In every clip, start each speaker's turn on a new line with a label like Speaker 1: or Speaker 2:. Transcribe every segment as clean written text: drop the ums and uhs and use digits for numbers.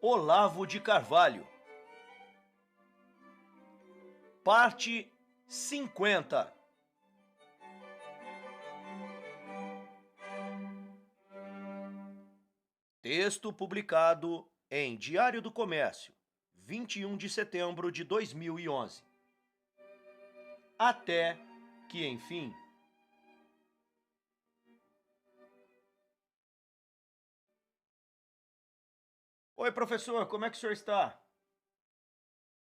Speaker 1: Olavo de Carvalho. Parte 50. Texto publicado em Diário do Comércio, 21 de setembro de 2011. Até que, enfim... Oi, professor, como é que o senhor está?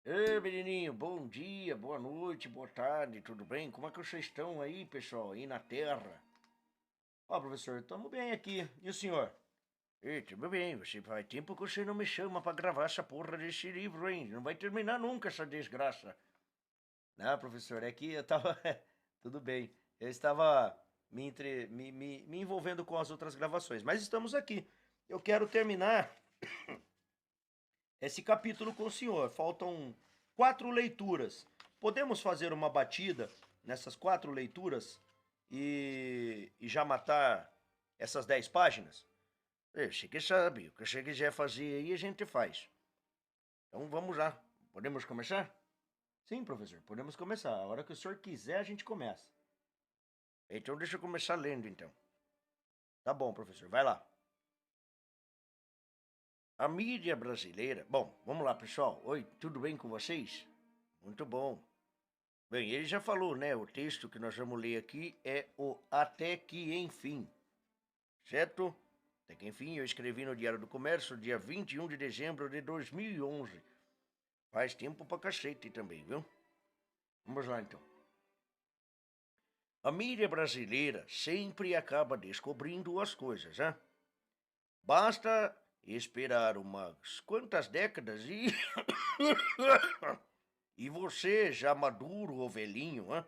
Speaker 1: Ei, menininho, bom dia, boa noite, boa tarde, tudo bem? Como é que vocês estão aí, pessoal, aí na terra? Ó, professor, estamos bem aqui. E o senhor? Ei, tudo bem, você faz tempo que você não me chama pra gravar essa porra desse livro, hein? Não vai terminar nunca essa desgraça. Não, professor, é que eu tava... Tudo bem, eu estava me envolvendo com as outras gravações, mas estamos aqui. Eu quero terminar esse capítulo com o senhor. Faltam 4 leituras. Podemos fazer uma batida nessas 4 leituras e já matar essas 10 páginas? Você que sabe, o que você quiser fazer aí a gente faz. Então vamos lá, podemos começar? Sim, professor, podemos começar. A hora que o senhor quiser a gente começa. Então deixa eu começar lendo então. Tá bom, professor, vai lá. A mídia brasileira... Bom, vamos lá, pessoal. Oi, tudo bem com vocês? Muito bom. Bem, ele já falou, né? O texto que nós vamos ler aqui é o Até que Enfim. Certo? Até que enfim, eu escrevi no Diário do Comércio, dia 21 de dezembro de 2011. Faz tempo pra cacete também, viu? Vamos lá, então. A mídia brasileira sempre acaba descobrindo as coisas, né? Basta esperar umas quantas décadas e... e você, já maduro ou velhinho, né,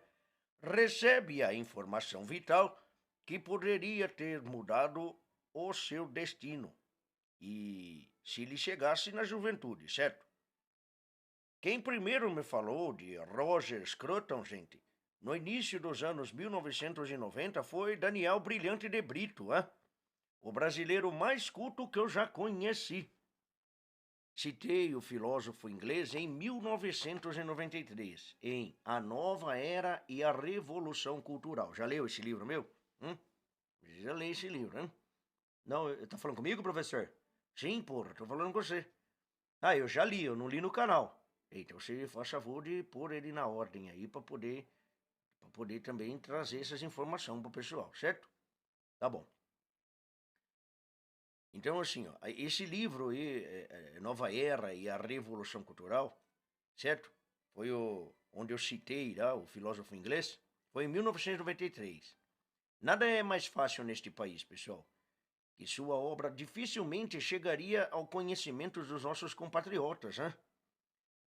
Speaker 1: recebe a informação vital que poderia ter mudado o seu destino. E se lhe chegasse na juventude, certo? Quem primeiro me falou de Roger Scruton, gente, no início dos anos 1990 foi Daniel Brilhante de Brito, o brasileiro mais culto que eu já conheci. Citei o filósofo inglês em 1993, em A Nova Era e a Revolução Cultural. Já leu esse livro meu? Já leu esse livro, hein? Não, tá falando comigo, professor? Sim, porra, tô falando com você. Ah, eu já li, eu não li no canal. Então você faz favor de pôr ele na ordem aí para poder também trazer essas informações pro pessoal, certo? Tá bom. Então, assim, ó, esse livro aí, Nova Era e a Revolução Cultural, certo? Foi onde eu citei o filósofo inglês, foi em 1993. Nada é mais fácil neste país, pessoal, que sua obra dificilmente chegaria ao conhecimento dos nossos compatriotas, né?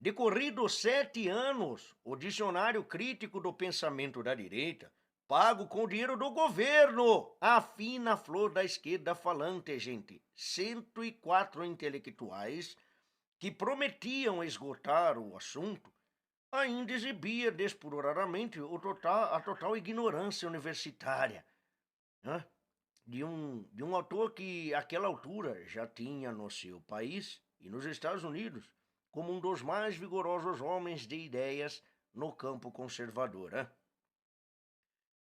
Speaker 1: Decorridos 7 anos, o Dicionário Crítico do Pensamento da Direita, pago com o dinheiro do governo, a fina flor da esquerda falante, gente, 104 intelectuais que prometiam esgotar o assunto, ainda exibia despudoradamente a total ignorância universitária, né? De um autor que, àquela altura, já tinha no seu país e nos Estados Unidos como um dos mais vigorosos homens de ideias no campo conservador.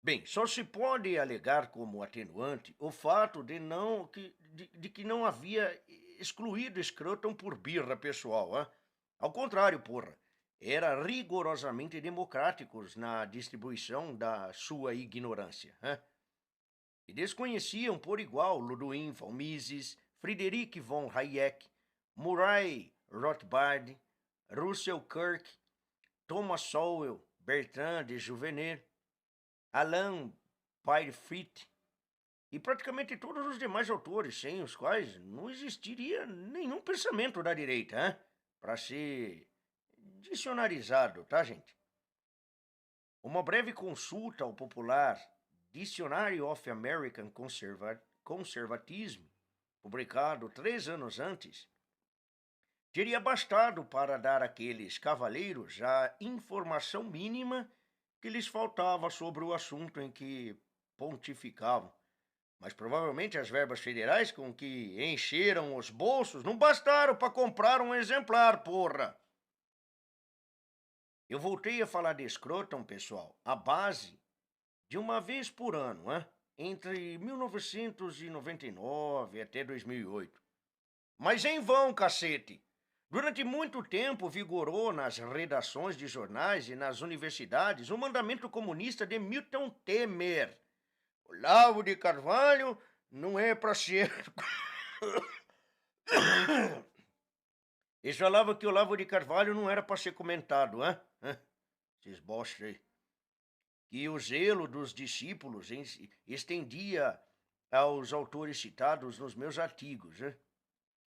Speaker 1: Bem, só se pode alegar como atenuante o fato de que não havia excluído Scruton por birra pessoal. Ao contrário, porra, era rigorosamente democráticos na distribuição da sua ignorância. E desconheciam por igual Ludwig von Mises, Friedrich von Hayek, Murray Rothbard, Russell Kirk, Thomas Sowell, Bertrand de Jouvenel, Alain Peyrefitte e praticamente todos os demais autores, sem os quais não existiria nenhum pensamento da direita, para ser dicionarizado, tá, gente? Uma breve consulta ao popular Dictionary of American Conservatism, publicado 3 anos antes, teria bastado para dar àqueles cavalheiros a informação mínima que lhes faltava sobre o assunto em que pontificavam. Mas provavelmente as verbas federais com que encheram os bolsos não bastaram para comprar um exemplar, porra. Eu voltei a falar de Scroton, pessoal, a base de uma vez por ano, entre 1999 até 2008. Mas em vão, cacete! Durante muito tempo vigorou nas redações de jornais e nas universidades o mandamento comunista de Milton Temer. Olavo de Carvalho não é para ser. Eles falavam que Olavo de Carvalho não era para ser comentado, Esses bosta aí. Que o zelo dos discípulos estendia aos autores citados nos meus artigos,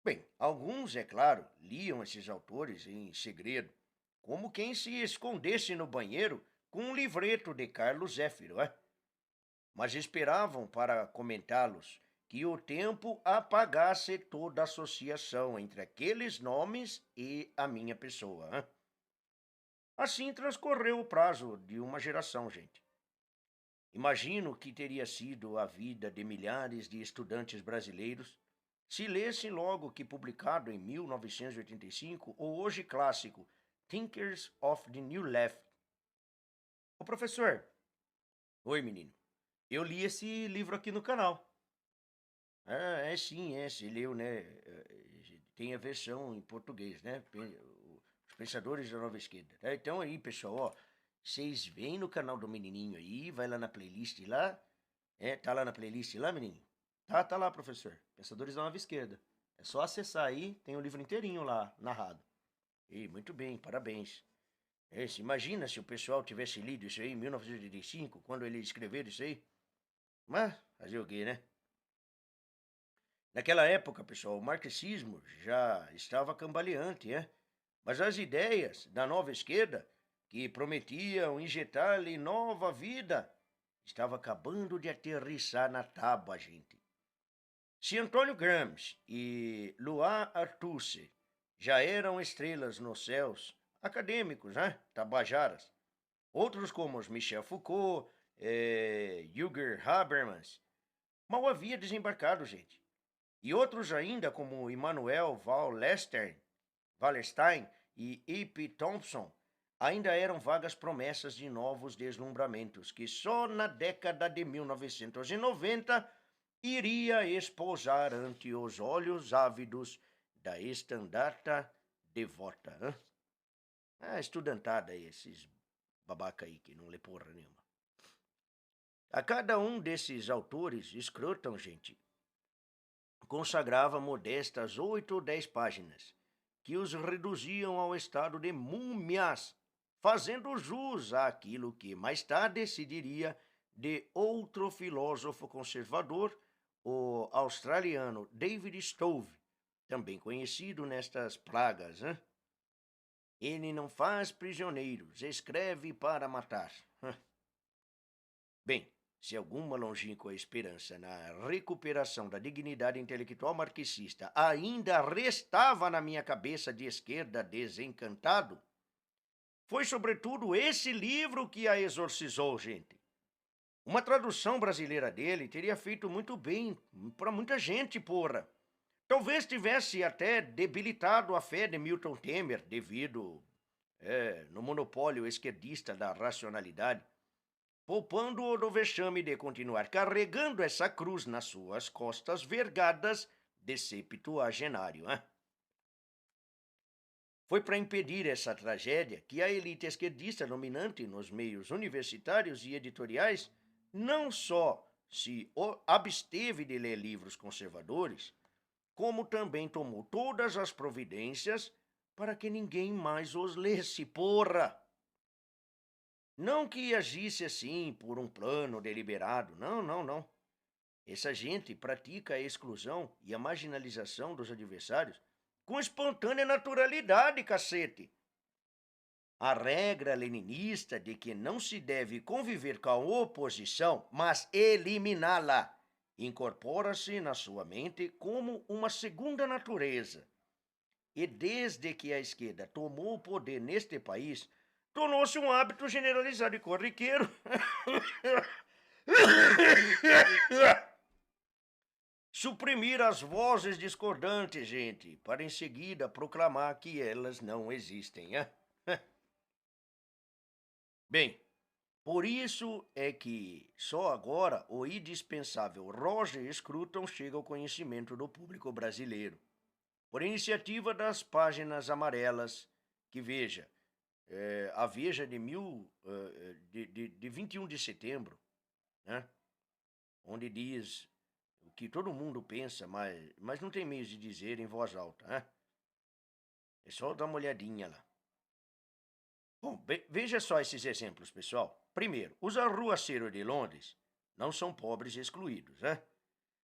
Speaker 1: Bem, alguns, é claro, liam esses autores em segredo, como quem se escondesse no banheiro com um livreto de Carlos Zéfiro, Mas esperavam para comentá-los que o tempo apagasse toda associação entre aqueles nomes e a minha pessoa, Assim transcorreu o prazo de uma geração, gente. Imagino que teria sido a vida de milhares de estudantes brasileiros se lessem logo que publicado em 1985 o hoje clássico Thinkers of the New Left. Ô professor, oi menino, eu li esse livro aqui no canal. Sim, você leu, né? Tem a versão em português, né? Os Pensadores da Nova Esquerda. Então aí, pessoal, ó, vocês vêm no canal do menininho aí, vai lá na playlist lá. Tá lá na playlist lá, menino? Tá lá, professor. Pensadores da Nova Esquerda. É só acessar aí, tem o livro inteirinho lá, narrado. Muito bem, parabéns. Imagina se o pessoal tivesse lido isso aí em 1985, quando ele escreveu isso aí. Mas, fazer o quê, né? Naquela época, pessoal, o marxismo já estava cambaleante, Mas as ideias da nova esquerda, que prometiam injetar-lhe nova vida, estavam acabando de aterrissar na tábua, gente. Se Antônio Gramsci e Louis Althusser já eram estrelas nos céus acadêmicos, tabajaras, outros como os Michel Foucault, Jürgen Habermas, mal havia desembarcado, gente. E outros ainda, como Immanuel Wallerstein e E.P. Thompson, ainda eram vagas promessas de novos deslumbramentos que só na década de 1990 iria esposar ante os olhos ávidos da estandarte devota. Estudantada esses babaca aí que não lê porra nenhuma. A cada um desses autores, Scruton, gente, consagrava modestas 8 ou 10 páginas, que os reduziam ao estado de múmias, fazendo jus àquilo que mais tarde se diria de outro filósofo conservador, o australiano David Stove, também conhecido nestas pragas. Ele não faz prisioneiros, escreve para matar. Bem, se alguma longínqua esperança na recuperação da dignidade intelectual marxista ainda restava na minha cabeça de esquerda desencantado, foi sobretudo esse livro que a exorcizou, gente. Uma tradução brasileira dele teria feito muito bem para muita gente, porra. Talvez tivesse até debilitado a fé de Milton Temer devido no monopólio esquerdista da racionalidade, poupando-o do vexame de continuar carregando essa cruz nas suas costas vergadas de septuagenário. Foi para impedir essa tragédia que a elite esquerdista dominante nos meios universitários e editoriais não só se absteve de ler livros conservadores, como também tomou todas as providências para que ninguém mais os lesse, porra! Não que agisse assim por um plano deliberado, não. Essa gente pratica a exclusão e a marginalização dos adversários com espontânea naturalidade, cacete. A regra leninista de que não se deve conviver com a oposição, mas eliminá-la, incorpora-se na sua mente como uma segunda natureza. E desde que a esquerda tomou o poder neste país, tornou-se um hábito generalizado e corriqueiro Suprimir as vozes discordantes, gente, para em seguida proclamar que elas não existem. Bem, por isso é que só agora o indispensável Roger Scruton chega ao conhecimento do público brasileiro. Por iniciativa das páginas amarelas, que veja, a Veja de 21 de setembro, né, onde diz o que todo mundo pensa, mas não tem meio de dizer em voz alta. Né? É só dar uma olhadinha lá. Bom, veja só esses exemplos, pessoal. Primeiro, os arruaceiros de Londres não são pobres excluídos, né?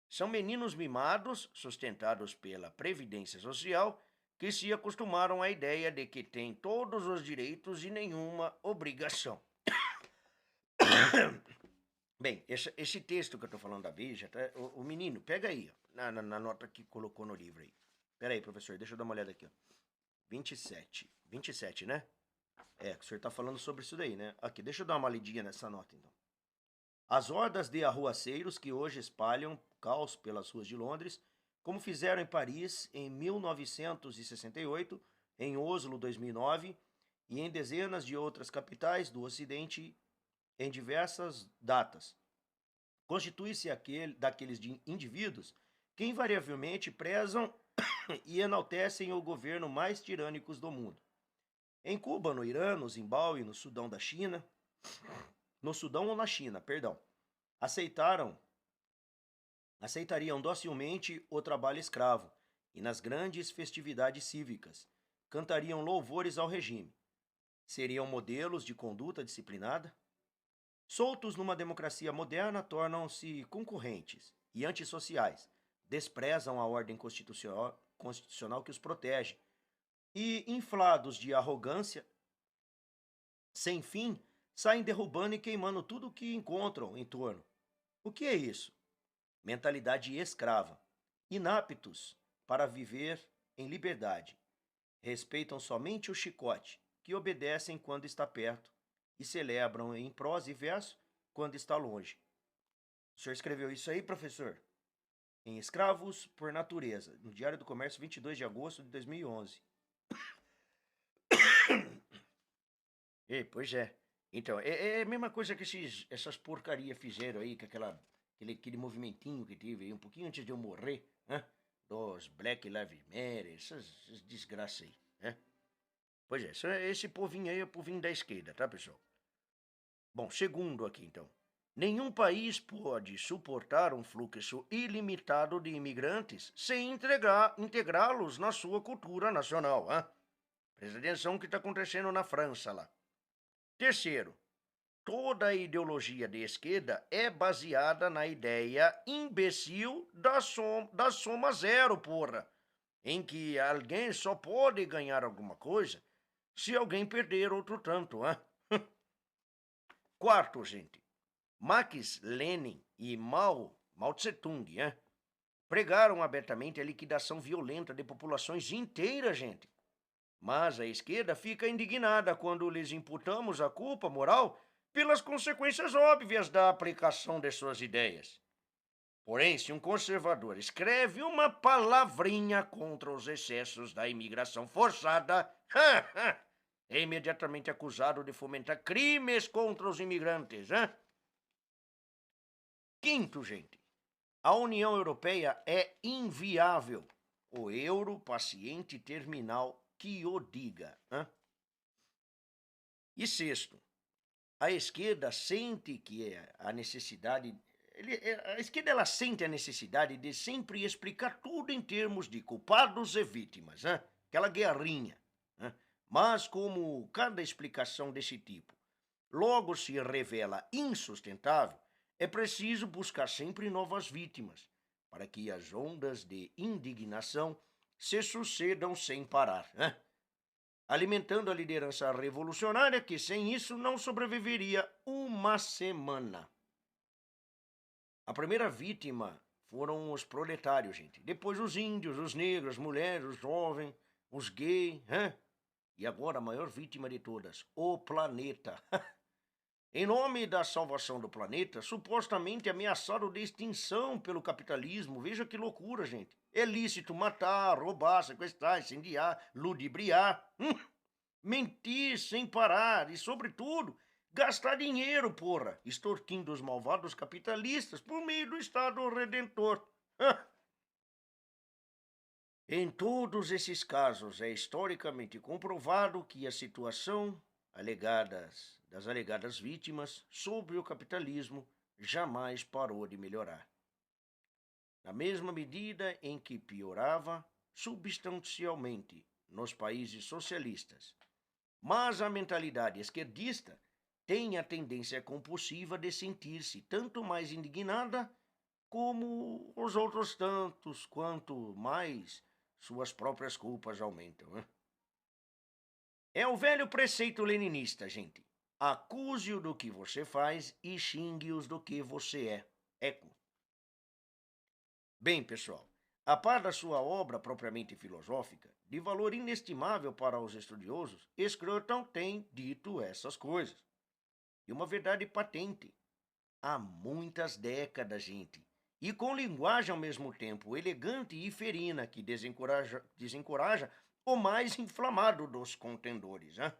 Speaker 1: São meninos mimados, sustentados pela Previdência Social, que se acostumaram à ideia de que têm todos os direitos e nenhuma obrigação. Bem, esse texto que eu estou falando da Veja, tá? O menino, pega aí, ó, na nota que colocou no livro aí. Pera aí, professor, deixa eu dar uma olhada aqui, ó. 27. 27, né? O senhor está falando sobre isso daí, né? Aqui, deixa eu dar uma lidinha nessa nota, então. As hordas de arruaceiros que hoje espalham caos pelas ruas de Londres, como fizeram em Paris em 1968, em Oslo 2009 e em dezenas de outras capitais do Ocidente em diversas datas. Constitui-se daqueles indivíduos que invariavelmente prezam e enaltecem o governo mais tirânicos do mundo. Em Cuba, no Irã, no Zimbábue, no Sudão da China, no Sudão ou na China, perdão, aceitariam docilmente o trabalho escravo e nas grandes festividades cívicas cantariam louvores ao regime. Seriam modelos de conduta disciplinada? Soltos numa democracia moderna, tornam-se concorrentes e antissociais, desprezam a ordem constitucional que os protege e, inflados de arrogância sem fim, saem derrubando e queimando tudo o que encontram em torno. O que é isso? Mentalidade escrava, inaptos para viver em liberdade. Respeitam somente o chicote, que obedecem quando está perto e celebram em prosa e verso quando está longe. O senhor escreveu isso aí, professor? Em Escravos por Natureza, no Diário do Comércio, 22 de agosto de 2011. Pois é. Então, é a mesma coisa que essas porcarias fizeram aí, com aquele movimentinho que teve aí, um pouquinho antes de eu morrer, né? Dos Black Lives Matter, essas desgraças aí, né? Pois é, esse povinho aí é o povinho da esquerda, tá, pessoal? Bom, segundo aqui, então. Nenhum país pode suportar um fluxo ilimitado de imigrantes sem integrá-los na sua cultura nacional, hein? Presta atenção no que está acontecendo na França lá. Terceiro, toda a ideologia de esquerda é baseada na ideia imbecil da soma zero, porra, em que alguém só pode ganhar alguma coisa se alguém perder outro tanto, hein? Quarto, gente, Marx, Lenin e Mao Tse-tung, hein? Pregaram abertamente a liquidação violenta de populações inteiras, gente. Mas a esquerda fica indignada quando lhes imputamos a culpa moral pelas consequências óbvias da aplicação de suas ideias. Porém, se um conservador escreve uma palavrinha contra os excessos da imigração forçada, é imediatamente acusado de fomentar crimes contra os imigrantes. Quinto, gente, a União Europeia é inviável. O euro paciente terminal que o diga. E sexto, a esquerda sente que a necessidade... a esquerda ela sente a necessidade de sempre explicar tudo em termos de culpados e vítimas. Aquela guerrinha. Mas como cada explicação desse tipo logo se revela insustentável, é preciso buscar sempre novas vítimas, para que as ondas de indignação se sucedam sem parar, alimentando a liderança revolucionária que sem isso não sobreviveria uma semana. A primeira vítima foram os proletários, gente. Depois os índios, os negros, as mulheres, os jovens, os gays, E agora a maior vítima de todas, o planeta. Em nome da salvação do planeta, supostamente ameaçado de extinção pelo capitalismo. Veja que loucura, gente. É lícito matar, roubar, sequestrar, incendiar, ludibriar, mentir sem parar e, sobretudo, gastar dinheiro, porra, extorquindo os malvados capitalistas por meio do Estado Redentor. Em todos esses casos, é historicamente comprovado que a situação das alegadas vítimas sob o capitalismo jamais parou de melhorar. Na mesma medida em que piorava substancialmente nos países socialistas. Mas a mentalidade esquerdista tem a tendência compulsiva de sentir-se tanto mais indignada como os outros tantos, quanto mais suas próprias culpas aumentam. Né? É o velho preceito leninista, gente. Acuse-o do que você faz e xingue-os do que você é. Eco. Bem, pessoal, a par da sua obra propriamente filosófica, de valor inestimável para os estudiosos, Scruton tem dito essas coisas. E uma verdade patente. Há muitas décadas, gente. E com linguagem ao mesmo tempo elegante e ferina que desencoraja o mais inflamado dos contendores. Né?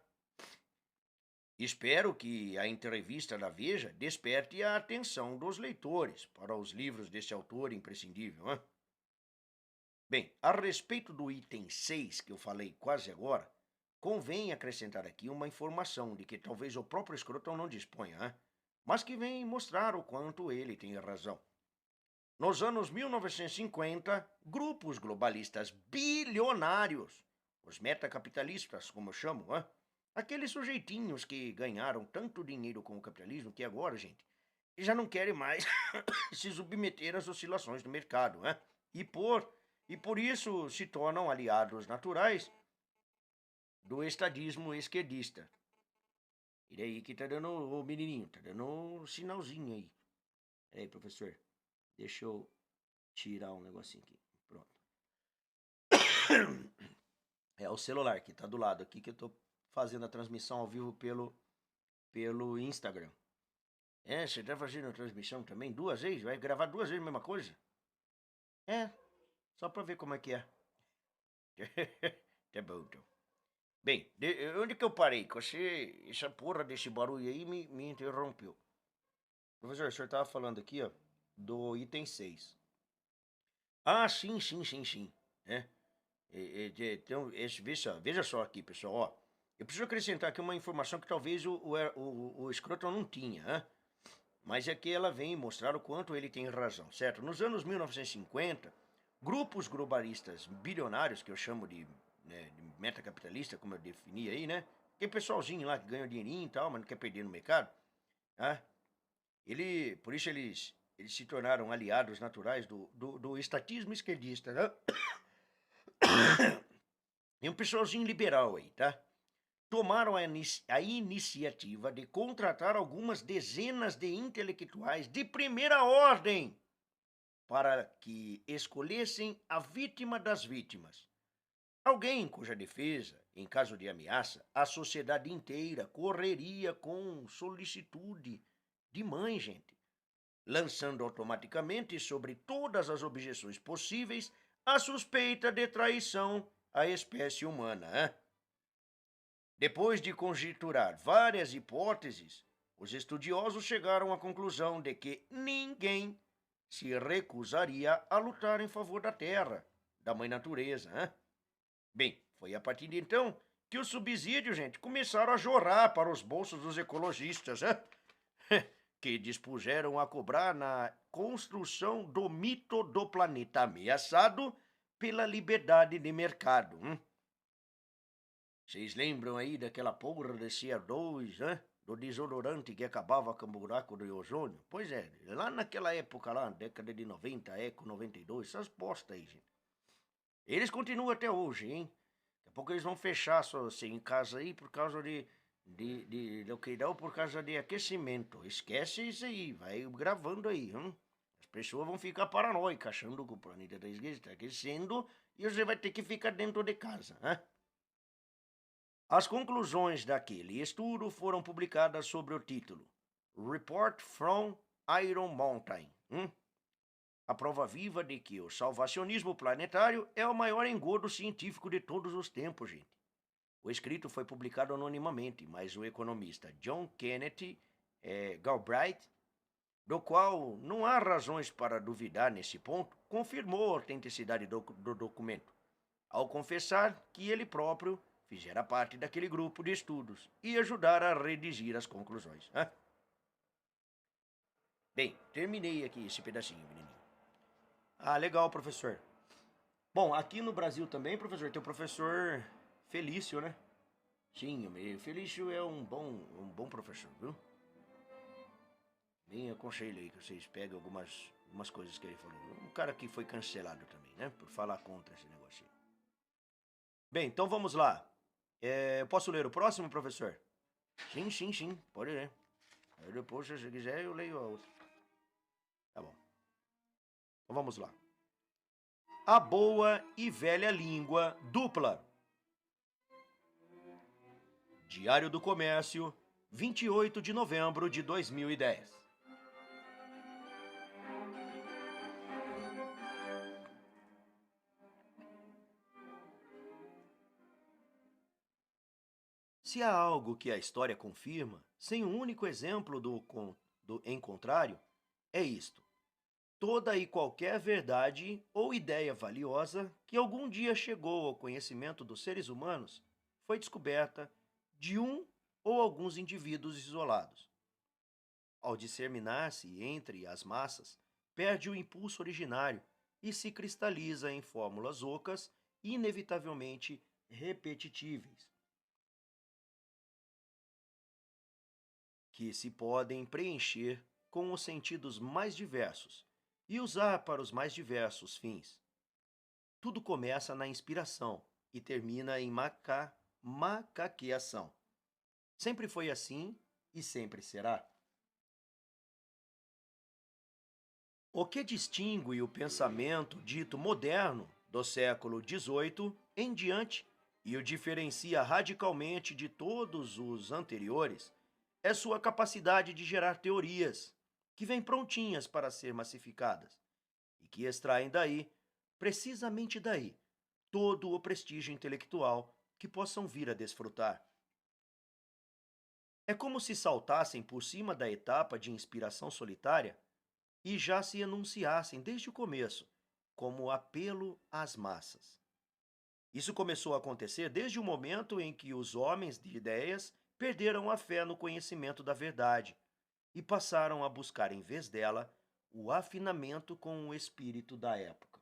Speaker 1: Espero que a entrevista da Veja desperte a atenção dos leitores para os livros desse autor imprescindível. Né? Bem, a respeito do item 6 que eu falei quase agora, convém acrescentar aqui uma informação de que talvez o próprio Scruton não disponha, né? Mas que vem mostrar o quanto ele tem razão. Nos anos 1950, grupos globalistas bilionários, os metacapitalistas, como eu chamo, né? Aqueles sujeitinhos que ganharam tanto dinheiro com o capitalismo que agora, gente, já não querem mais se submeter às oscilações do mercado, né? E por isso se tornam aliados naturais do estadismo esquerdista. E daí que tá dando, o menininho, tá dando um sinalzinho aí. Aí, professor, deixa eu tirar um negocinho aqui. Pronto. É o celular que tá do lado aqui que eu tô fazendo a transmissão ao vivo pelo Instagram. É, você tá fazendo a transmissão também 2 vezes? Vai gravar 2 vezes a mesma coisa? É, só pra ver como é que é. Tá bom, então. Bem, onde que eu parei? Que você, essa porra desse barulho aí me interrompeu. Professor, o senhor tava falando aqui, ó, do item 6. Ah, sim. É, então, veja só aqui, pessoal, ó. Eu preciso acrescentar aqui uma informação que talvez o Scruton não tinha, né? Mas é que ela vem mostrar o quanto ele tem razão, certo? Nos anos 1950, grupos globalistas bilionários, que eu chamo de metacapitalista, como eu defini aí, né? Aquele pessoalzinho lá que ganha dinheirinho e tal, mas não quer perder no mercado, né? Por isso eles se tornaram aliados naturais do estatismo esquerdista, né? E um pessoalzinho liberal aí, tá? Tomaram a iniciativa de contratar algumas dezenas de intelectuais de primeira ordem para que escolhessem a vítima das vítimas. Alguém cuja defesa, em caso de ameaça, a sociedade inteira correria com solicitude de mãe, gente, lançando automaticamente sobre todas as objeções possíveis a suspeita de traição à espécie humana. Hein? Depois de conjecturar várias hipóteses, os estudiosos chegaram à conclusão de que ninguém se recusaria a lutar em favor da terra, da mãe natureza. Hein? Bem, foi a partir de então que os subsídios, gente, começaram a jorrar para os bolsos dos ecologistas, hein? Que dispuseram a cobrar na construção do mito do planeta ameaçado pela liberdade de mercado. Vocês lembram aí daquela porra de CO2, né? Do desodorante que acabava com o buraco do ozônio? Pois é, lá naquela época lá, década de 90, Eco 92, essas postas aí, gente. Eles continuam até hoje, hein? Daqui a pouco eles vão fechar só assim, em casa aí por causa de lockdown, por causa de aquecimento. Esquece isso aí, vai gravando aí, hein? As pessoas vão ficar paranoicas, achando que o planeta está aquecendo e você vai ter que ficar dentro de casa, né? As conclusões daquele estudo foram publicadas sob o título Report from Iron Mountain. A prova viva de que o salvacionismo planetário é o maior engodo científico de todos os tempos, gente. O escrito foi publicado anonimamente, mas o economista John Kenneth Galbraith, do qual não há razões para duvidar nesse ponto, confirmou a autenticidade do documento, ao confessar que ele próprio fizera parte daquele grupo de estudos e ajudara a redigir as conclusões. Bem, terminei aqui esse pedacinho, menininho. Ah, legal, professor. Bom, aqui no Brasil também, professor, tem o professor Felício, né? Sim, o Felício é um bom professor, viu? Bem aconselho aí que vocês peguem algumas coisas que ele falou. Um cara que foi cancelado também, né? Por falar contra esse negócio aí. Bem, então vamos lá. Eu posso ler o próximo, professor? Sim, sim, sim. Pode ler. Aí depois, se você quiser, eu leio a outra. Tá bom. Então vamos lá. A boa e velha língua dupla. Diário do Comércio, 28 de novembro de 2010. Se há algo que a história confirma, sem um único exemplo em contrário, é isto. Toda e qualquer verdade ou ideia valiosa que algum dia chegou ao conhecimento dos seres humanos foi descoberta de um ou alguns indivíduos isolados. Ao disseminar-se entre as massas, perde o impulso originário e se cristaliza em fórmulas ocas e inevitavelmente repetitíveis, que se podem preencher com os sentidos mais diversos e usar para os mais diversos fins. Tudo começa na inspiração e termina em macaqueação. Sempre foi assim e sempre será. O que distingue o pensamento dito moderno do século XVIII em diante e o diferencia radicalmente de todos os anteriores é sua capacidade de gerar teorias que vêm prontinhas para ser massificadas e que extraem daí, precisamente daí, todo o prestígio intelectual que possam vir a desfrutar. É como se saltassem por cima da etapa de inspiração solitária e já se enunciassem desde o começo como apelo às massas. Isso começou a acontecer desde o momento em que os homens de ideias perderam a fé no conhecimento da verdade e passaram a buscar, em vez dela, o afinamento com o espírito da época.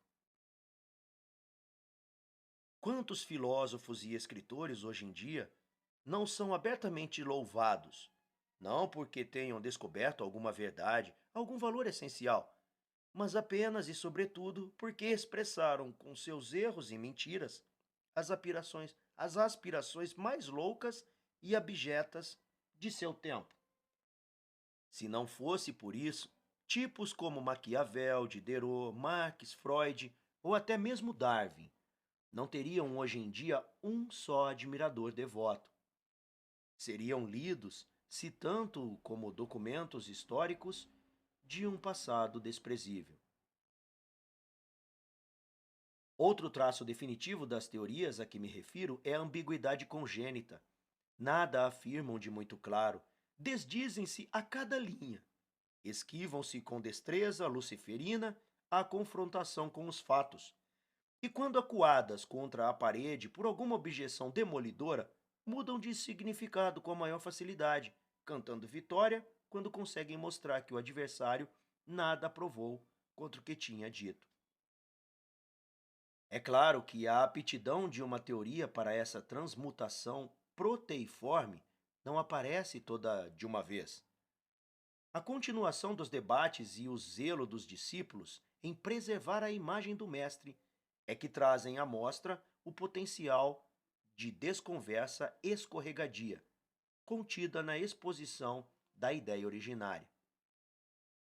Speaker 1: Quantos filósofos e escritores hoje em dia não são abertamente louvados, não porque tenham descoberto alguma verdade, algum valor essencial, mas apenas e sobretudo porque expressaram com seus erros e mentiras as aspirações mais loucas e abjetas de seu tempo. Se não fosse por isso, tipos como Maquiavel, Diderot, Marx, Freud ou até mesmo Darwin não teriam hoje em dia um só admirador devoto. Seriam lidos, se tanto como documentos históricos de um passado desprezível. Outro traço definitivo das teorias a que me refiro é a ambiguidade congênita. Nada afirmam de muito claro, desdizem-se a cada linha, esquivam-se com destreza luciferina à confrontação com os fatos, e quando acuadas contra a parede por alguma objeção demolidora, mudam de significado com a maior facilidade, cantando vitória quando conseguem mostrar que o adversário nada provou contra o que tinha dito. É claro que a aptidão de uma teoria para essa transmutação proteiforme não aparece toda de uma vez. A continuação dos debates e o zelo dos discípulos em preservar a imagem do mestre é que trazem à mostra o potencial de desconversa escorregadia, contida na exposição da ideia originária.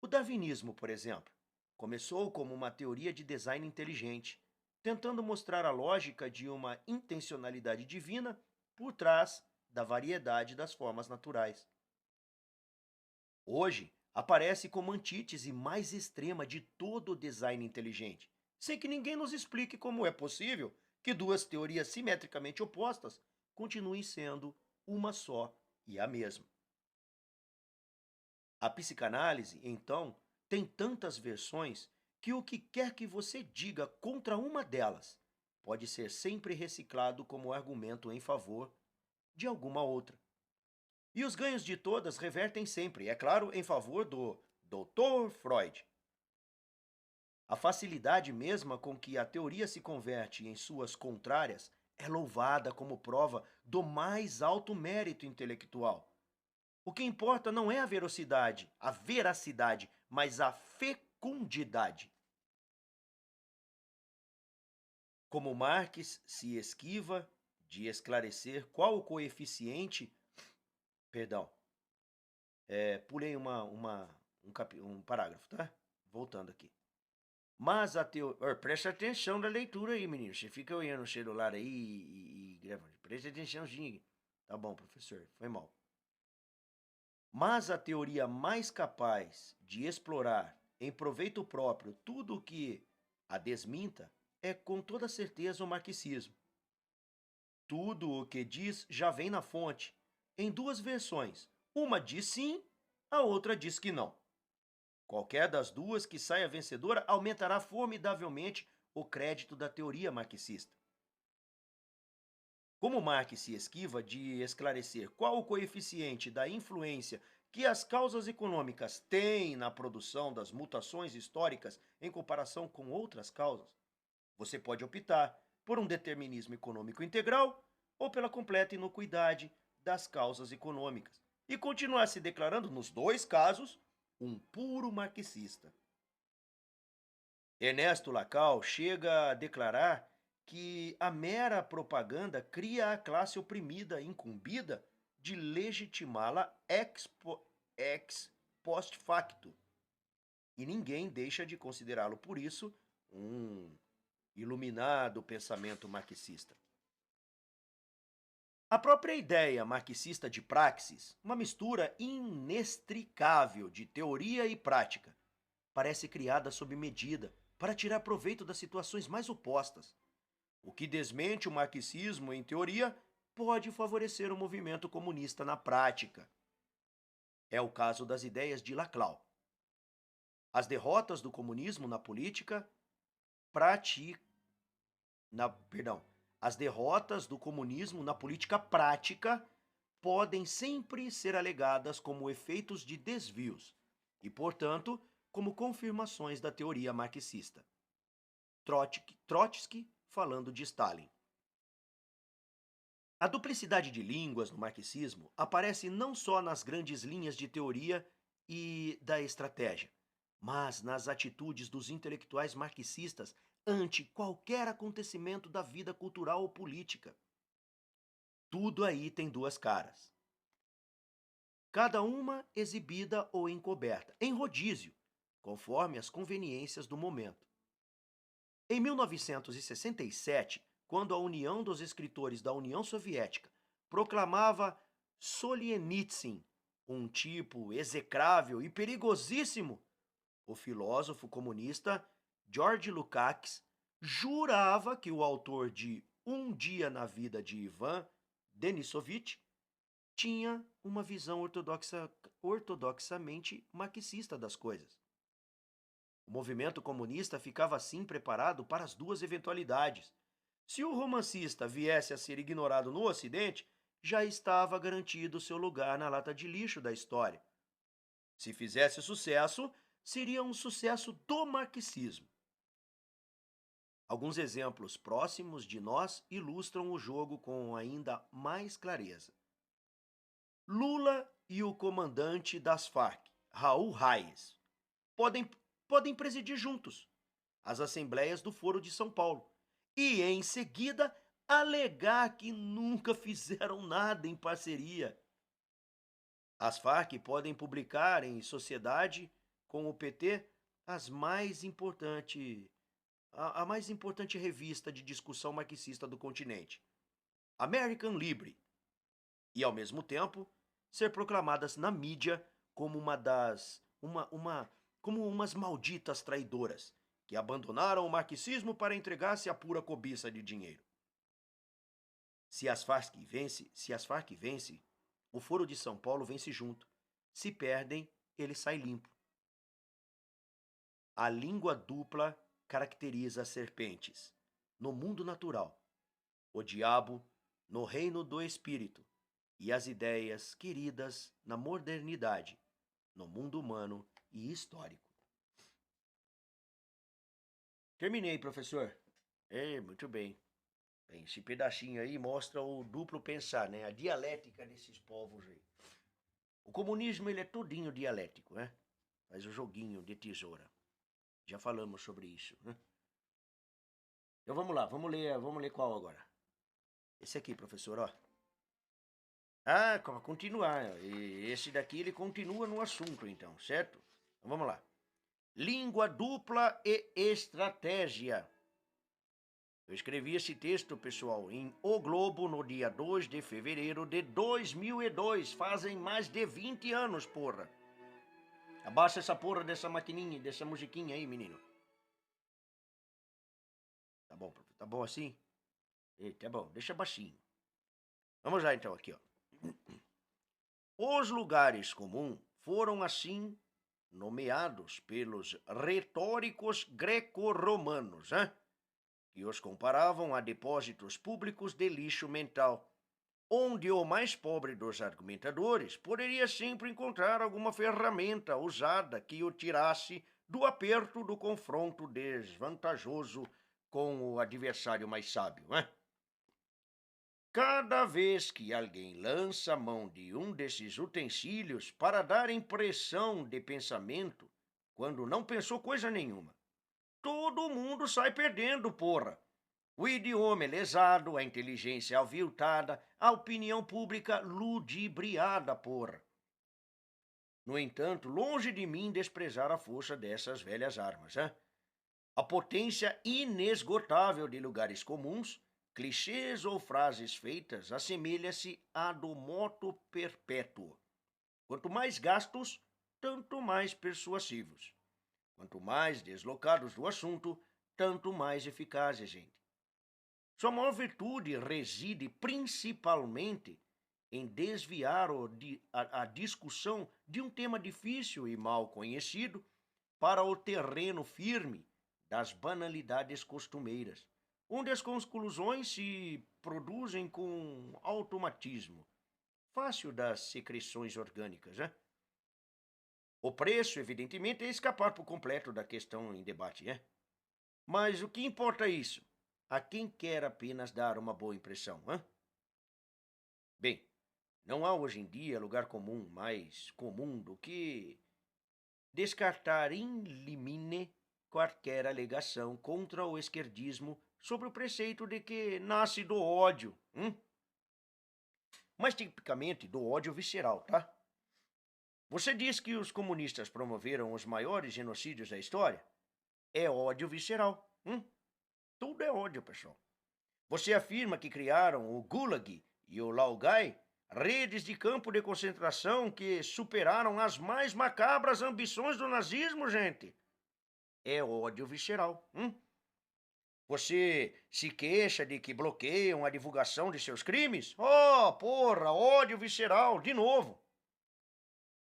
Speaker 1: O darwinismo, por exemplo, começou como uma teoria de design inteligente, tentando mostrar a lógica de uma intencionalidade divina por trás da variedade das formas naturais. Hoje, aparece como antítese mais extrema de todo o design inteligente, sem que ninguém nos explique como é possível que duas teorias simetricamente opostas continuem sendo uma só e a mesma. A psicanálise, então, tem tantas versões que o que quer que você diga contra uma delas pode ser sempre reciclado como argumento em favor de alguma outra. E os ganhos de todas revertem sempre, é claro, em favor do Dr. Freud. A facilidade mesma com que a teoria se converte em suas contrárias é louvada como prova do mais alto mérito intelectual. O que importa não é a veracidade, mas a fecundidade. Como Marx se esquiva de esclarecer qual o coeficiente, perdão, pulei um parágrafo, tá? Voltando aqui. Mas a teoria. Presta atenção na leitura aí, menino. Você fica olhando o celular aí e gravando. Presta atençãozinho. Tá bom, professor. Foi mal. Mas a teoria mais capaz de explorar em proveito próprio tudo o que a desminta é com toda certeza o marxismo. Tudo o que diz já vem na fonte, em duas versões. Uma diz sim, a outra diz que não. Qualquer das duas que saia vencedora aumentará formidavelmente o crédito da teoria marxista. Como Marx se esquiva de esclarecer qual o coeficiente da influência que as causas econômicas têm na produção das mutações históricas em comparação com outras causas, você pode optar por um determinismo econômico integral ou pela completa inocuidade das causas econômicas e continuar se declarando, nos dois casos, um puro marxista. Ernesto Lacau chega a declarar que a mera propaganda cria a classe oprimida incumbida de legitimá-la ex post facto. E ninguém deixa de considerá-lo, por isso, um iluminado pensamento marxista. A própria ideia marxista de praxis, uma mistura inextricável de teoria e prática, parece criada sob medida para tirar proveito das situações mais opostas. O que desmente o marxismo em teoria pode favorecer o movimento comunista na prática. É o caso das ideias de Laclau. As derrotas do comunismo na política as derrotas do comunismo na política prática podem sempre ser alegadas como efeitos de desvios e, portanto, como confirmações da teoria marxista. Trotsky falando de Stalin. A duplicidade de línguas no marxismo aparece não só nas grandes linhas de teoria e da estratégia, mas nas atitudes dos intelectuais marxistas ante qualquer acontecimento da vida cultural ou política. Tudo aí tem duas caras. Cada uma exibida ou encoberta, em rodízio, conforme as conveniências do momento. Em 1967, quando a União dos Escritores da União Soviética proclamava Solzhenitsyn um tipo execrável e perigosíssimo, o filósofo comunista George Lukács jurava que o autor de Um Dia na Vida de Ivan Denisovich tinha uma visão ortodoxamente marxista das coisas. O movimento comunista ficava assim preparado para as duas eventualidades. Se o romancista viesse a ser ignorado no Ocidente, já estava garantido seu lugar na lata de lixo da história. Se fizesse sucesso, seria um sucesso do marxismo. Alguns exemplos próximos de nós ilustram o jogo com ainda mais clareza. Lula e o comandante das Farc, Raul Hayes, podem presidir juntos as assembleias do Foro de São Paulo e, em seguida, alegar que nunca fizeram nada em parceria. As Farc podem publicar em sociedade com o PT a mais importante revista de discussão marxista do continente, American Libre, e, ao mesmo tempo, ser proclamadas na mídia como como umas malditas traidoras que abandonaram o marxismo para entregar-se à pura cobiça de dinheiro. Se as Farc vence, o Foro de São Paulo vence junto. Se perdem, ele sai limpo. A língua dupla caracteriza as serpentes. No mundo natural, o diabo no reino do espírito e as ideias queridas na modernidade, no mundo humano e histórico. Terminei, professor. Muito bem. Bem, esse pedacinho aí mostra o duplo pensar, né? A dialética desses povos aí. O comunismo, ele é todinho dialético, né? Faz o joguinho de tesoura. Já falamos sobre isso, né? Então vamos lá, vamos ler qual agora? Esse aqui, professor, ó. Ah, continuar. Esse daqui ele continua no assunto, então, certo? Então vamos lá. Língua dupla e estratégia. Eu escrevi esse texto, pessoal, em O Globo no dia 2 de fevereiro de 2002. Fazem mais de 20 anos, porra. Abaixa essa porra dessa maquininha, dessa musiquinha aí, menino. Tá bom assim? Tá bom, deixa baixinho. Vamos lá então, aqui, ó. Os lugares comuns foram assim nomeados pelos retóricos greco-romanos, que os comparavam a depósitos públicos de lixo mental, onde o mais pobre dos argumentadores poderia sempre encontrar alguma ferramenta usada que o tirasse do aperto do confronto desvantajoso com o adversário mais sábio. Cada vez que alguém lança mão de um desses utensílios para dar impressão de pensamento, quando não pensou coisa nenhuma, todo mundo sai perdendo, porra. O idioma é lesado, a inteligência aviltada, a opinião pública ludibriada, porra. No entanto, longe de mim desprezar a força dessas velhas armas, A potência inesgotável de lugares comuns, clichês ou frases feitas, assemelha-se à do moto perpétuo. Quanto mais gastos, tanto mais persuasivos. Quanto mais deslocados do assunto, tanto mais eficazes, gente. Sua maior virtude reside principalmente em desviar a discussão de um tema difícil e mal conhecido para o terreno firme das banalidades costumeiras, onde as conclusões se produzem com automatismo, fácil das secreções orgânicas, O preço, evidentemente, é escapar por completo da questão em debate, Mas o que importa é isso? A quem quer apenas dar uma boa impressão, Bem, não há hoje em dia lugar comum mais comum do que descartar in limine qualquer alegação contra o esquerdismo sobre o preceito de que nasce do ódio, mas tipicamente do ódio visceral, tá? Você diz que os comunistas promoveram os maiores genocídios da história? É ódio visceral, Tudo é ódio, pessoal. Você afirma que criaram o Gulag e o Laogai, redes de campo de concentração que superaram as mais macabras ambições do nazismo, gente. É ódio visceral. Você se queixa de que bloqueiam a divulgação de seus crimes? Oh, porra, ódio visceral, de novo.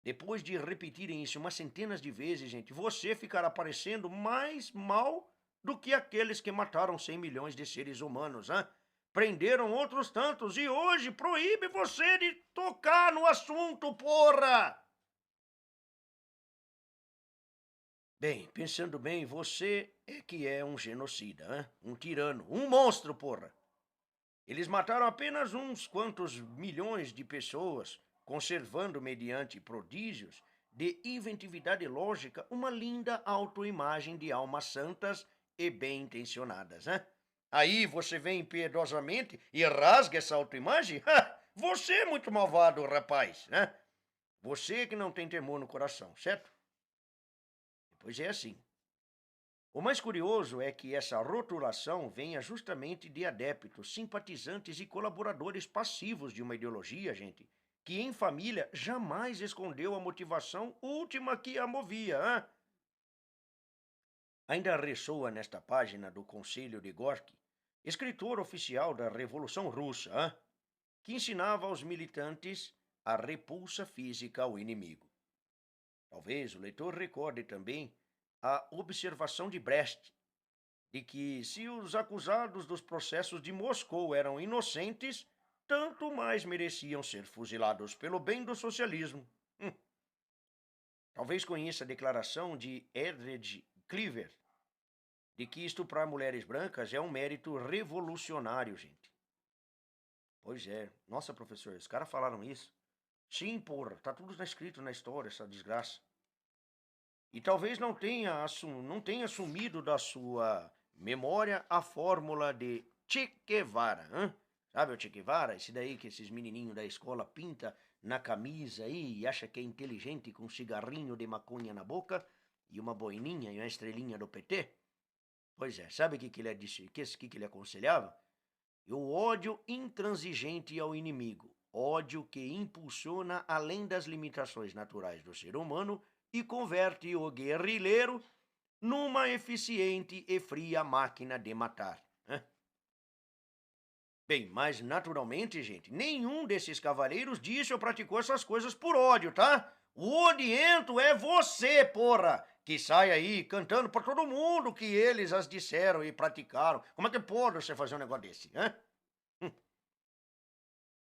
Speaker 1: Depois de repetirem isso umas centenas de vezes, gente, você ficará parecendo mais mal do que aqueles que mataram 100 milhões de seres humanos, Prenderam outros tantos e hoje proíbe você de tocar no assunto, porra! Bem, pensando bem, você é que é um genocida, Um tirano, um monstro, porra! Eles mataram apenas uns quantos milhões de pessoas, conservando, mediante prodígios de inventividade lógica, uma linda autoimagem de almas santas e bem-intencionadas, Aí você vem impiedosamente e rasga essa autoimagem? Você é muito malvado, rapaz, Você que não tem temor no coração, certo? Pois é assim. O mais curioso é que essa rotulação venha justamente de adeptos, simpatizantes e colaboradores passivos de uma ideologia, gente, que em família jamais escondeu a motivação última que a movia. Hã? Ainda ressoa nesta página do Conselho de Gorky, escritor oficial da Revolução Russa, hã? Que ensinava aos militantes a repulsa física ao inimigo. Talvez o leitor recorde também a observação de Brecht, de que se os acusados dos processos de Moscou eram inocentes, tanto mais mereciam ser fuzilados pelo bem do socialismo. Talvez conheça a declaração de Edred Cleaver, de que estuprar mulheres brancas é um mérito revolucionário, gente. Pois é. Nossa, professor, os caras falaram isso? Sim, porra, tá tudo escrito na história, essa desgraça. E talvez não tenha assumido da sua memória a fórmula de Che Guevara, hã? Sabe o Che Guevara? Esse daí que esses menininhos da escola pinta na camisa aí e acha que é inteligente com um cigarrinho de maconha na boca e uma boininha e uma estrelinha do PT? Pois é, sabe o que ele disse, que ele aconselhava? O ódio intransigente ao inimigo, ódio que impulsiona além das limitações naturais do ser humano e converte o guerrilheiro numa eficiente e fria máquina de matar. Bem, mas naturalmente, gente, nenhum desses cavaleiros disse ou praticou essas coisas por ódio, tá? O odiento é você, porra, que sai aí cantando pra todo mundo que eles as disseram e praticaram. Como é que pode você fazer um negócio desse, hã?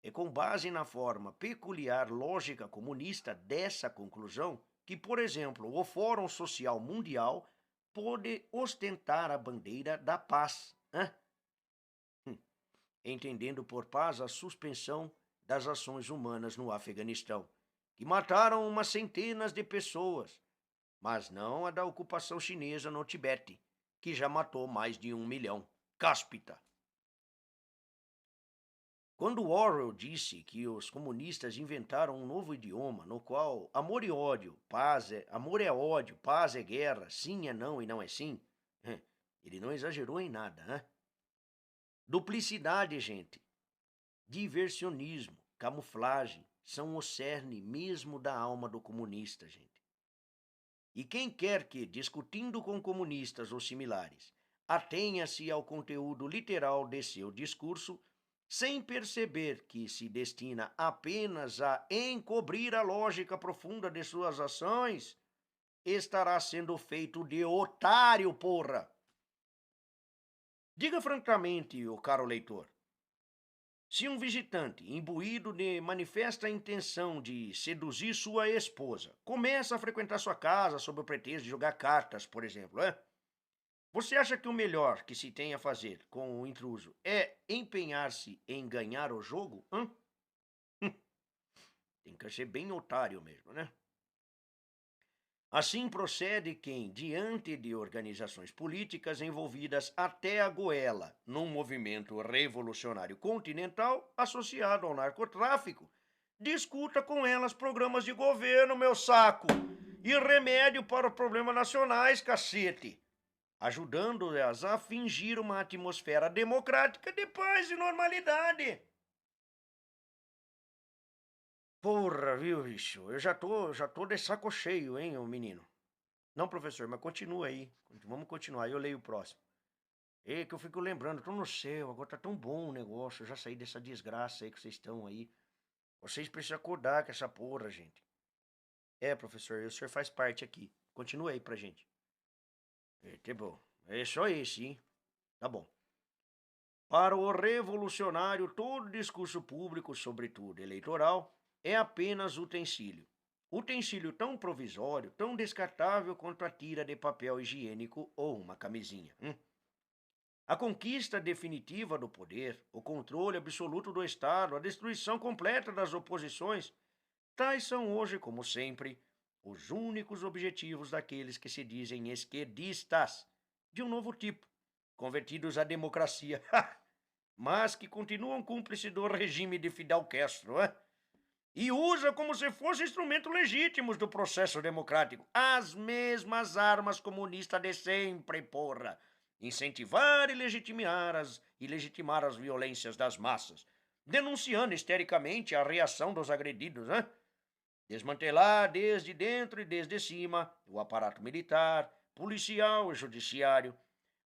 Speaker 1: É com base na forma peculiar lógica comunista dessa conclusão que, por exemplo, o Fórum Social Mundial pode ostentar a bandeira da paz, entendendo por paz a suspensão das ações humanas no Afeganistão, que mataram umas centenas de pessoas, mas não a da ocupação chinesa no Tibete, que já matou mais de 1 milhão. Cáspita. Quando Orwell disse que os comunistas inventaram um novo idioma no qual amor e ódio, amor é ódio, paz é guerra, sim é não e não é sim, ele não exagerou em nada, né? Duplicidade, gente, diversionismo, camuflagem são o cerne mesmo da alma do comunista, gente. E quem quer que, discutindo com comunistas ou similares, atenha-se ao conteúdo literal de seu discurso, sem perceber que se destina apenas a encobrir a lógica profunda de suas ações, estará sendo feito de otário, porra. Diga francamente, o caro leitor, se um visitante, imbuído de manifesta intenção de seduzir sua esposa, começa a frequentar sua casa sob o pretexto de jogar cartas, por exemplo, você acha que o melhor que se tem a fazer com o intruso é empenhar-se em ganhar o jogo? Tem que ser bem otário mesmo, né? Assim procede quem, diante de organizações políticas envolvidas até a goela num movimento revolucionário continental associado ao narcotráfico, discuta com elas programas de governo, meu saco, e remédio para os problemas nacionais, cacete, ajudando-as a fingir uma atmosfera democrática de paz e normalidade. Porra, viu, bicho? Eu já tô de saco cheio, hein, ô menino? Não, professor, mas continua aí. Vamos continuar, eu leio o próximo. É que eu fico lembrando, tô no céu, agora tá tão bom o negócio, eu já saí dessa desgraça aí que vocês estão aí. Vocês precisam acordar com essa porra, gente. É, professor, o senhor faz parte aqui. Continua aí pra gente. Tá bom. É só esse, hein? Tá bom. Para o revolucionário, todo discurso público, sobretudo eleitoral, é apenas utensílio. Utensílio tão provisório, tão descartável quanto a tira de papel higiênico ou uma camisinha. A conquista definitiva do poder, o controle absoluto do Estado, a destruição completa das oposições, tais são hoje, como sempre, os únicos objetivos daqueles que se dizem esquerdistas, de um novo tipo, convertidos à democracia, mas que continuam cúmplices do regime de Fidel Castro, e usa como se fossem instrumentos legítimos do processo democrático as mesmas armas comunistas de sempre, porra. Incentivar e legitimar as violências das massas, denunciando histericamente a reação dos agredidos, né? Desmantelar desde dentro e desde cima o aparato militar, policial e judiciário,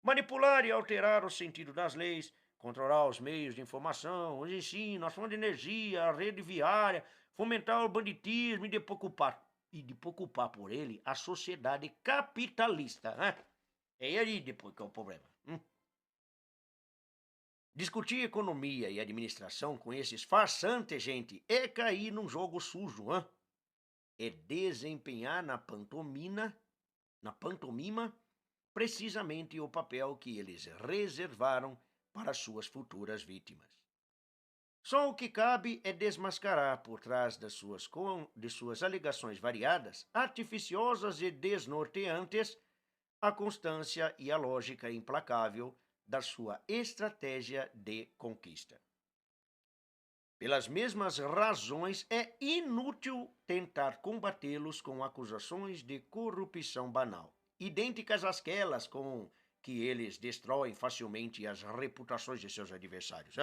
Speaker 1: manipular e alterar o sentido das leis, controlar os meios de informação, os ensinos, a fonte de energia, a rede viária, fomentar o banditismo e de ocupar por ele a sociedade capitalista, né? É aí depois que é o problema. Discutir economia e administração com esses farsantes, gente, é cair num jogo sujo, hã? É desempenhar na pantomima, precisamente o papel que eles reservaram para suas futuras vítimas. Só o que cabe é desmascarar por trás de suas alegações variadas, artificiosas e desnorteantes, a constância e a lógica implacável da sua estratégia de conquista. Pelas mesmas razões, é inútil tentar combatê-los com acusações de corrupção banal, idênticas àquelas com que eles destroem facilmente as reputações de seus adversários.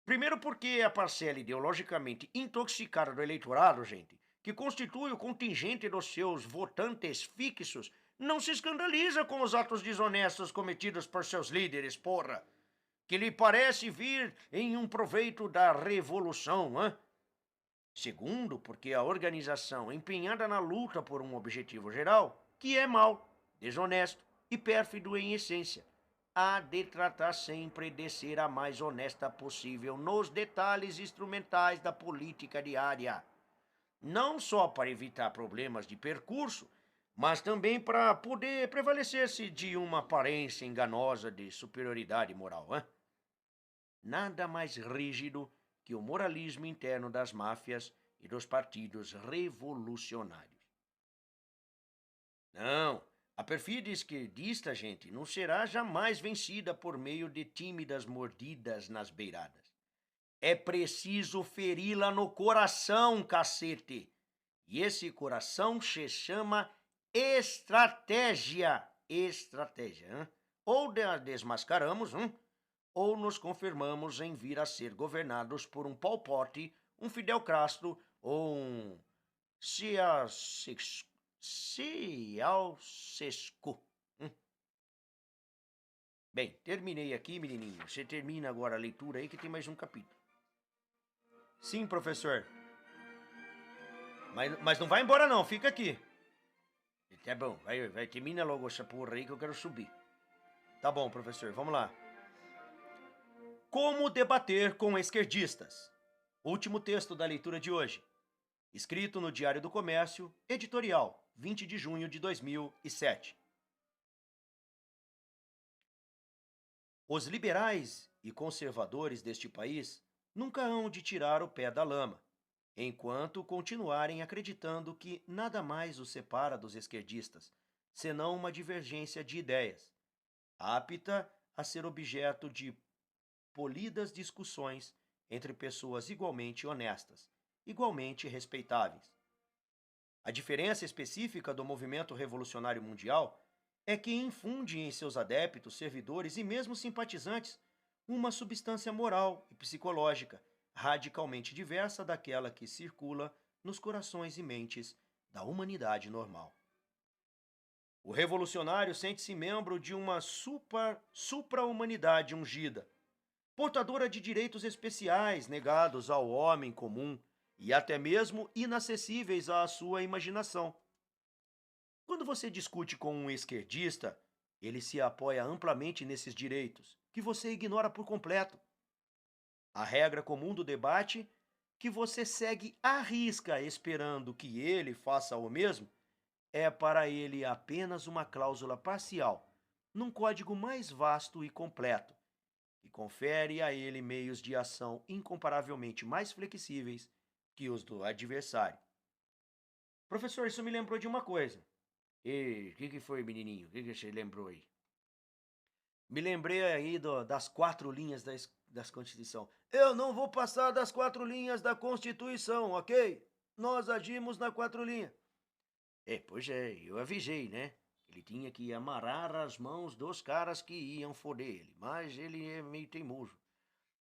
Speaker 1: Primeiro porque a parcela ideologicamente intoxicada do eleitorado, gente, que constitui o contingente dos seus votantes fixos, não se escandaliza com os atos desonestos cometidos por seus líderes, porra, que lhe parece vir em um proveito da revolução, hein? Segundo, porque a organização empenhada na luta por um objetivo geral, que é mau, desonesto e pérfido em essência, há de tratar sempre de ser a mais honesta possível nos detalhes instrumentais da política diária. Não só para evitar problemas de percurso, mas também para poder prevalecer-se de uma aparência enganosa de superioridade moral, hein? Nada mais rígido que o moralismo interno das máfias e dos partidos revolucionários. Não, a perfídia esquerdista, gente, não será jamais vencida por meio de tímidas mordidas nas beiradas. É preciso feri-la no coração, cacete. E esse coração se chama estratégia. Estratégia, hein? Ou a desmascaramos, ou nos confirmamos em vir a ser governados por um Pol Pot, um Fidel Castro ou um Ceausescu. Bem, terminei aqui, menininho. Você termina agora a leitura aí que tem mais um capítulo.
Speaker 2: Sim, professor.
Speaker 1: Mas não vai embora não, fica aqui. Tá bom, vai, termina logo essa porra aí que eu quero subir.
Speaker 2: Tá bom, professor, vamos lá. Como debater com esquerdistas? Último texto da leitura de hoje. Escrito no Diário do Comércio, editorial, 20 de junho de 2007. Os liberais e conservadores deste país nunca hão de tirar o pé da lama, enquanto continuarem acreditando que nada mais os separa dos esquerdistas, senão uma divergência de ideias, apta a ser objeto de polidas discussões entre pessoas igualmente honestas, igualmente respeitáveis. A diferença específica do movimento revolucionário mundial é que infunde em seus adeptos, servidores e mesmo simpatizantes uma substância moral e psicológica radicalmente diversa daquela que circula nos corações e mentes da humanidade normal. O revolucionário sente-se membro de uma supra-humanidade ungida, portadora de direitos especiais negados ao homem comum e até mesmo inacessíveis à sua imaginação. Quando você discute com um esquerdista, ele se apoia amplamente nesses direitos, que você ignora por completo. A regra comum do debate, que você segue à risca esperando que ele faça o mesmo, é para ele apenas uma cláusula parcial, num código mais vasto e completo, que confere a ele meios de ação incomparavelmente mais flexíveis que os do adversário. Professor, isso me lembrou de uma coisa.
Speaker 1: E o que foi, menininho? O que você lembrou aí?
Speaker 2: Me lembrei aí das 4 linhas da Constituição. Eu não vou passar das 4 linhas da Constituição, ok? Nós agimos na 4 linhas.
Speaker 1: Pois é, eu avisei, né? Ele tinha que amarrar as mãos dos caras que iam foder ele, mas ele é meio teimoso.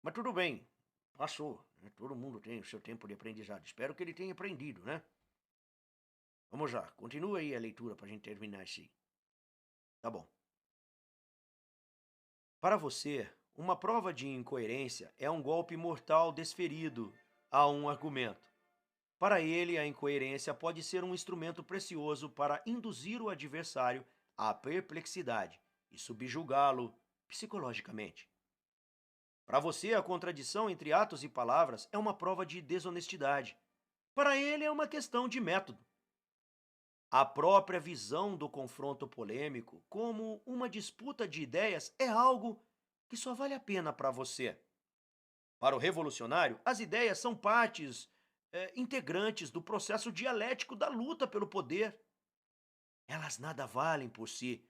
Speaker 1: Mas tudo bem, passou, né? Todo mundo tem o seu tempo de aprendizado. Espero que ele tenha aprendido, né? Vamos lá, continua aí a leitura para a gente terminar esse. Tá bom. Para você, uma prova de incoerência é um golpe mortal desferido a um argumento. Para ele, a incoerência pode ser um instrumento precioso para induzir o adversário à perplexidade e subjugá-lo psicologicamente. Para você, a contradição entre atos e palavras é uma prova de desonestidade. Para ele, é uma questão de método. A própria visão do confronto polêmico como uma disputa de ideias é algo que só vale a pena para você. Para o revolucionário, as ideias são partes integrantes do processo dialético da luta pelo poder. Elas nada valem por si.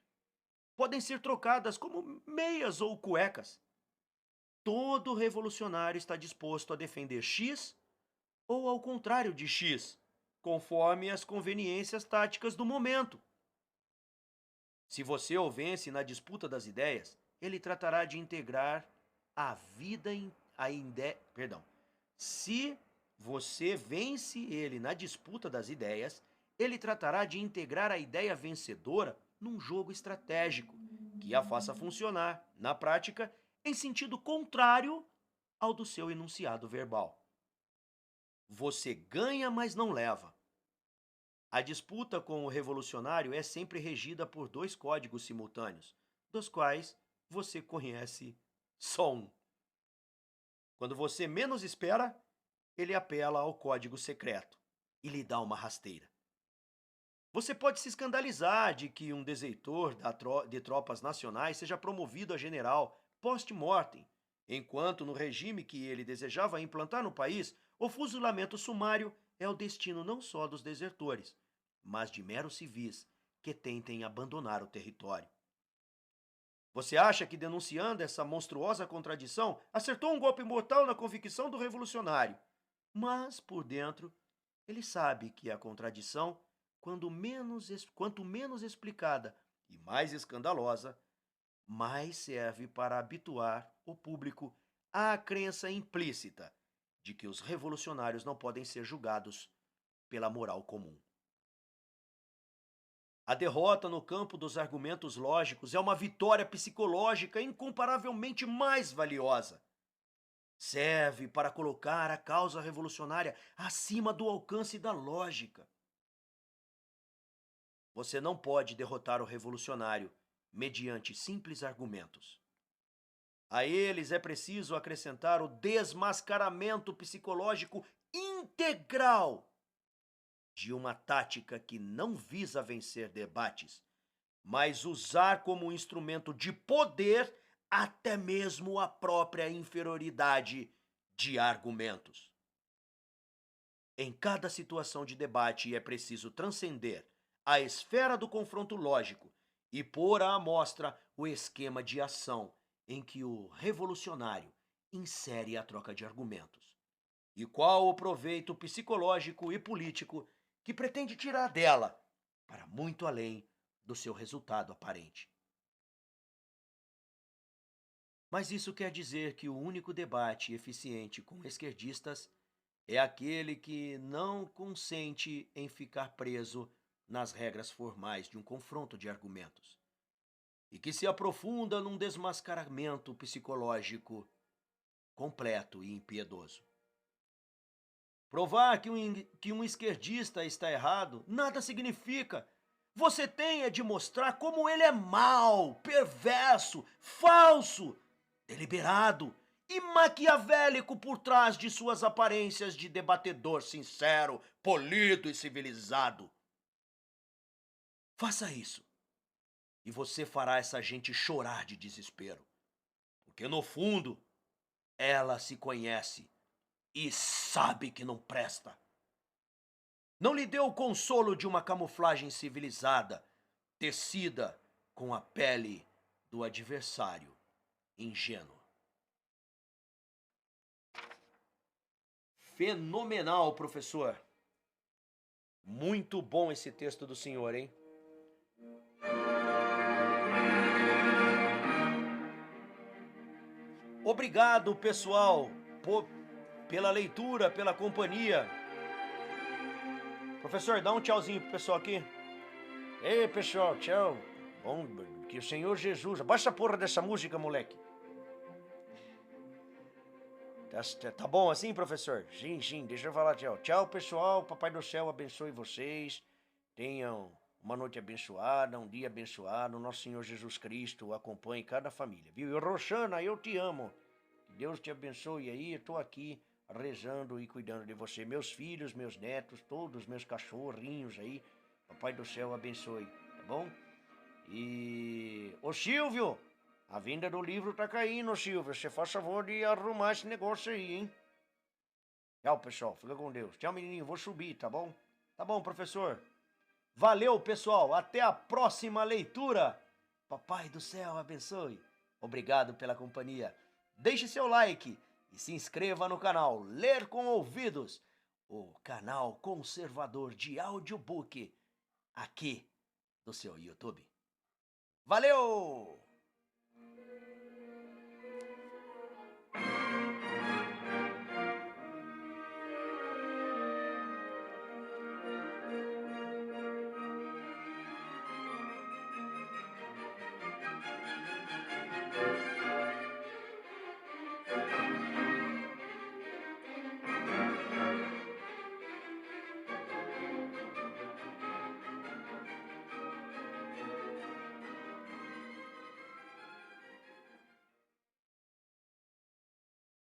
Speaker 1: Podem ser trocadas como meias ou cuecas. Todo revolucionário está disposto a defender X ou ao contrário de X, conforme as conveniências táticas do momento. Se você o vence na disputa das ideias, ele tratará de integrar a vida em a ide... Perdão. Se você vence ele na disputa das ideias, ele tratará de integrar a ideia vencedora num jogo estratégico que a faça funcionar, na prática, em sentido contrário ao do seu enunciado verbal. Você ganha, mas não leva. A disputa com o revolucionário é sempre regida por dois códigos simultâneos, dos quais você conhece só um. Quando você menos espera, ele apela ao código secreto e lhe dá uma rasteira. Você pode se escandalizar de que um desertor de tropas nacionais seja promovido a general post-mortem, enquanto no regime que ele desejava implantar no país, o fuzilamento sumário é o destino não só dos desertores, mas de meros civis que tentem abandonar o território. Você acha que denunciando essa monstruosa contradição, acertou um golpe mortal na convicção do revolucionário. Mas, por dentro, ele sabe que a contradição, quanto menos explicada e mais escandalosa, mais serve para habituar o público à crença implícita de que os revolucionários não podem ser julgados pela moral comum. A derrota no campo dos argumentos lógicos é uma vitória psicológica incomparavelmente mais valiosa. Serve para colocar a causa revolucionária acima do alcance da lógica. Você não pode derrotar o revolucionário mediante simples argumentos. A eles é preciso acrescentar o desmascaramento psicológico integral de uma tática que não visa vencer debates, mas usar como instrumento de poder até mesmo a própria inferioridade de argumentos. Em cada situação de debate é preciso transcender a esfera do confronto lógico e pôr à amostra o esquema de ação em que o revolucionário insere a troca de argumentos. E qual o proveito psicológico e político que pretende tirar dela, para muito além do seu resultado aparente. Mas isso quer dizer que o único debate eficiente com esquerdistas é aquele que não consente em ficar preso nas regras formais de um confronto de argumentos e que se aprofunda num desmascaramento psicológico completo e impiedoso. Provar que um esquerdista está errado nada significa. Você tem de mostrar como ele é mau, perverso, falso, deliberado e maquiavélico por trás de suas aparências de debatedor sincero, polido e civilizado. Faça isso e você fará essa gente chorar de desespero, porque no fundo ela se conhece e sabe que não presta. Não lhe deu o consolo de uma camuflagem civilizada, tecida com a pele do adversário ingênuo. Fenomenal, professor. Muito bom esse texto do senhor, hein? Obrigado, pessoal,
Speaker 2: pela leitura, pela companhia. Professor, dá um tchauzinho pro pessoal aqui.
Speaker 1: Ei, pessoal, tchau. Bom, que o Senhor Jesus... Abaixa a porra dessa música, moleque.
Speaker 2: Tá bom assim, professor?
Speaker 1: Sim, deixa eu falar tchau. Tchau, pessoal. Papai do céu abençoe vocês. Tenham uma noite abençoada, um dia abençoado. Nosso Senhor Jesus Cristo acompanhe cada família, viu? E Roxana, eu te amo. Que Deus te abençoe aí. Eu tô aqui rezando e cuidando de você. Meus filhos, meus netos, todos meus cachorrinhos aí. Papai do céu abençoe, tá bom? E... Ô Silvio, a venda do livro tá caindo, Silvio. Você faz favor de arrumar esse negócio aí, hein? Tchau, pessoal. Fica com Deus. Tchau, menininho. Vou subir, tá bom?
Speaker 2: Tá bom, professor. Valeu, pessoal. Até a próxima leitura. Papai do céu abençoe. Obrigado pela companhia. Deixe seu like e se inscreva no canal Ler com Ouvidos, o canal conservador de audiobook aqui do seu YouTube. Valeu!